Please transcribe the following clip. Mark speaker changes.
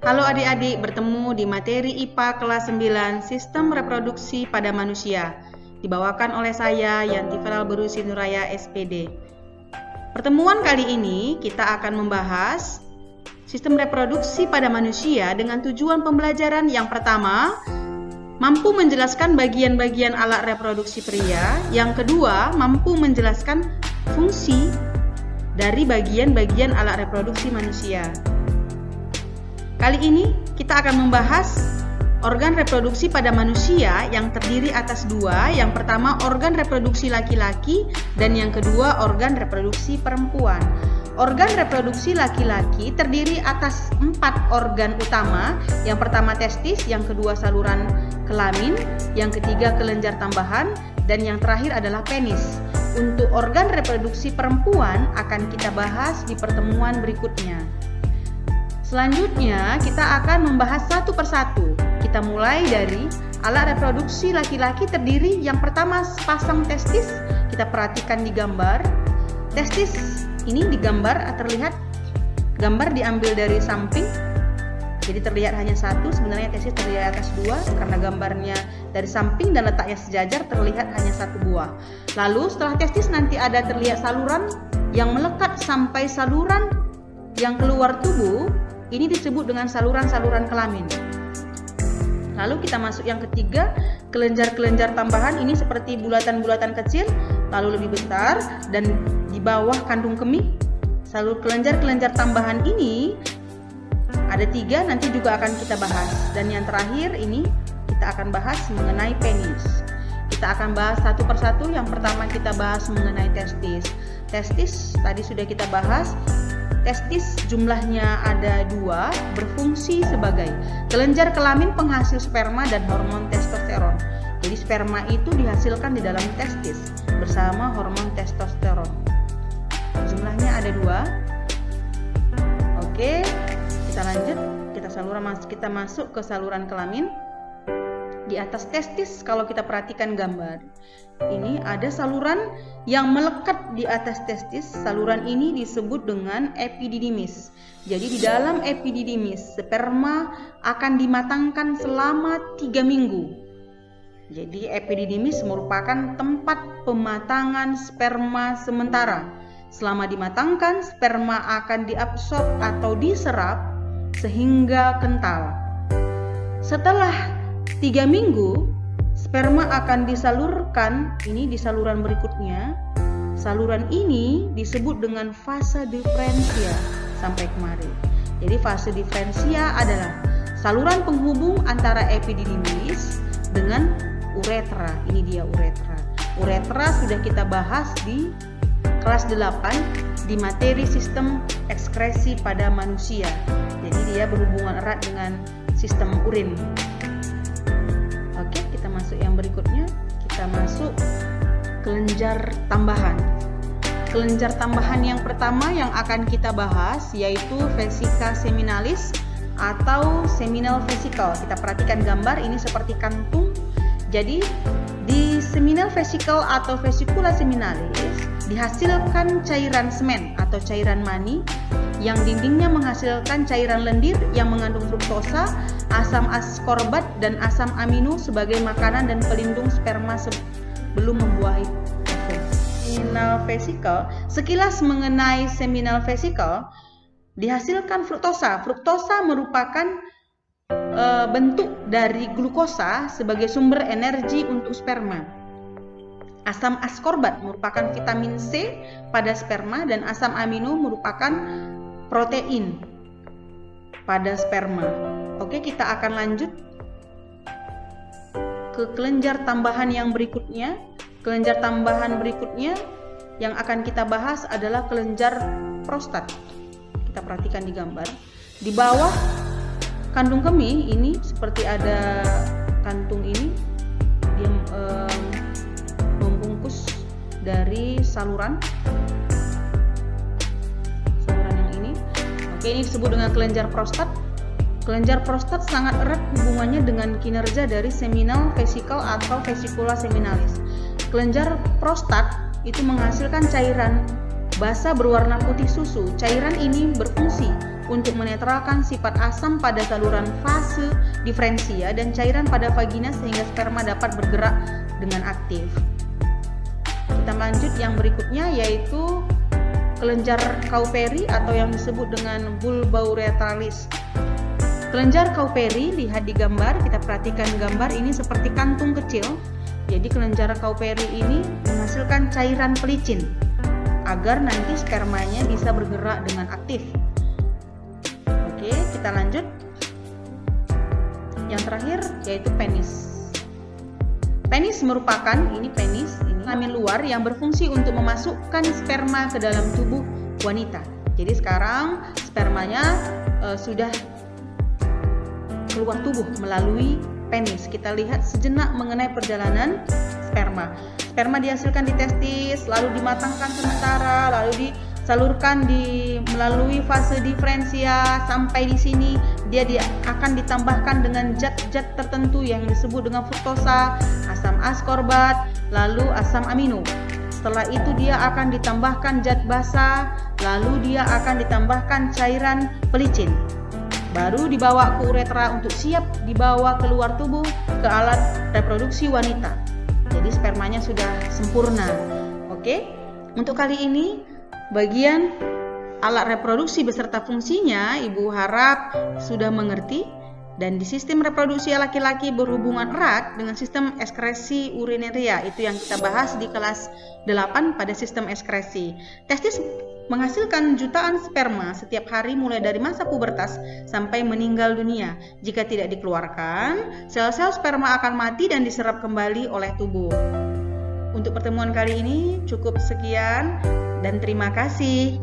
Speaker 1: Halo adik-adik, bertemu di materi IPA kelas 9 Sistem Reproduksi pada Manusia. Dibawakan oleh saya, Yanti Feral Berusi Nuraya, SPD. Pertemuan kali ini kita akan membahas sistem reproduksi pada manusia dengan tujuan pembelajaran yang pertama, mampu menjelaskan bagian-bagian alat reproduksi pria. Yang kedua, mampu menjelaskan fungsi dari bagian-bagian alat reproduksi manusia. Kali ini kita akan membahas organ reproduksi pada manusia yang terdiri atas dua. Yang pertama organ reproduksi laki-laki dan yang kedua organ reproduksi perempuan. Organ reproduksi laki-laki terdiri atas 4 organ utama. Yang pertama testis, yang kedua saluran kelamin, yang ketiga kelenjar tambahan, dan yang terakhir adalah penis. Untuk organ reproduksi perempuan akan kita bahas di pertemuan berikutnya. Selanjutnya kita akan membahas satu persatu. Kita mulai dari alat reproduksi laki-laki terdiri yang pertama sepasang testis. Kita perhatikan di gambar. Testis ini digambar terlihat gambar diambil dari samping. Jadi terlihat hanya satu, sebenarnya testis terlihat atas dua karena gambarnya dari samping dan letaknya sejajar terlihat hanya satu buah. Lalu setelah testis nanti ada terlihat saluran yang melekat sampai saluran yang keluar tubuh. Ini disebut dengan saluran-saluran kelamin. Lalu kita masuk yang ketiga, kelenjar-kelenjar tambahan ini seperti bulatan-bulatan kecil, lalu lebih besar dan di bawah kandung kemih. Kelenjar-kelenjar tambahan ini ada 3, nanti juga akan kita bahas. Dan yang terakhir ini kita akan bahas mengenai penis. Kita akan bahas satu persatu. Yang pertama kita bahas mengenai testis. Testis tadi sudah kita bahas. Testis jumlahnya ada 2, berfungsi sebagai kelenjar kelamin penghasil sperma dan hormon testosteron. Jadi sperma itu dihasilkan di dalam testis bersama hormon testosteron. Jumlahnya ada 2. Oke, kita lanjut. Kita masuk ke saluran kelamin. Di atas testis kalau kita perhatikan gambar, ini ada saluran yang melekat di atas testis. Saluran ini disebut dengan epididymis. Jadi di dalam epididymis sperma akan dimatangkan selama 3 minggu. Jadi epididymis merupakan tempat pematangan sperma sementara. Selama dimatangkan, sperma akan diabsorb atau diserap sehingga kental. Setelah 3 minggu, sperma akan disalurkan ini di saluran berikutnya. Saluran ini disebut dengan fase diferensia sampai kemarin. Jadi fase diferensia adalah saluran penghubung antara epididymis dengan uretra. Ini dia uretra. Uretra sudah kita bahas di kelas 8 di materi sistem ekskresi pada manusia. Jadi dia berhubungan erat dengan sistem urin. Oke, kita masuk yang berikutnya. Kita masuk kelenjar tambahan. Kelenjar tambahan yang pertama yang akan kita bahas yaitu vesica seminalis atau seminal vesicle. Kita perhatikan gambar ini seperti kantung. Jadi di seminal vesicle atau vesicula seminalis dihasilkan cairan semen atau cairan mani yang dindingnya menghasilkan cairan lendir yang mengandung fruktosa, asam askorbat dan asam amino sebagai makanan dan pelindung sperma sebelum membuahi ovum. Seminal vesicle, sekilas mengenai seminal vesicle, dihasilkan fruktosa. Fruktosa merupakan bentuk dari glukosa sebagai sumber energi untuk sperma. Asam askorbat merupakan vitamin C pada sperma dan asam amino merupakan protein pada sperma. Oke, kita akan lanjut ke kelenjar tambahan yang berikutnya. Kelenjar tambahan berikutnya yang akan kita bahas adalah kelenjar prostat. Kita perhatikan di gambar. Di bawah kandung kemih ini seperti ada kantung ini. Dia membungkus dari saluran yang ini. Oke, ini disebut dengan kelenjar prostat. Kelenjar prostat sangat erat hubungannya dengan kinerja dari seminal vesicle atau vesicula seminalis. Kelenjar prostat itu menghasilkan cairan basa berwarna putih susu. Cairan ini berfungsi untuk menetralkan sifat asam pada saluran fase diferensia dan cairan pada vagina sehingga sperma dapat bergerak dengan aktif. Kita lanjut yang berikutnya, yaitu kelenjar Kauperi atau yang disebut dengan bulbouretralis. Kelenjar Kauperi, lihat di gambar, kita perhatikan gambar ini seperti kantung kecil. Jadi kelenjar Kauperi ini menghasilkan cairan pelicin agar nanti spermanya bisa bergerak dengan aktif. Oke, kita lanjut. Yang terakhir yaitu penis. Penis merupakan kelamin luar yang berfungsi untuk memasukkan sperma ke dalam tubuh wanita. Jadi sekarang spermanya sudah keluar tubuh melalui penis. Kita lihat sejenak mengenai perjalanan sperma. Sperma dihasilkan di testis, lalu dimatangkan sementara, lalu disalurkan melalui fase diferensia. Sampai di sini dia akan ditambahkan dengan zat-zat tertentu yang disebut dengan fruktosa, asam askorbat, lalu asam amino. Setelah itu dia akan ditambahkan zat basa, lalu dia akan ditambahkan cairan pelicin. Baru dibawa ke uretra untuk siap dibawa keluar tubuh ke alat reproduksi wanita. Jadi spermanya sudah sempurna. Oke, untuk kali ini bagian alat reproduksi beserta fungsinya Ibu harap sudah mengerti. Dan di sistem reproduksi laki-laki berhubungan erat dengan sistem ekskresi urinaria, itu yang kita bahas di kelas 8 pada sistem ekskresi. Testis menghasilkan jutaan sperma setiap hari mulai dari masa pubertas sampai meninggal dunia. Jika tidak dikeluarkan, sel-sel sperma akan mati dan diserap kembali oleh tubuh. Untuk pertemuan kali ini cukup sekian dan terima kasih.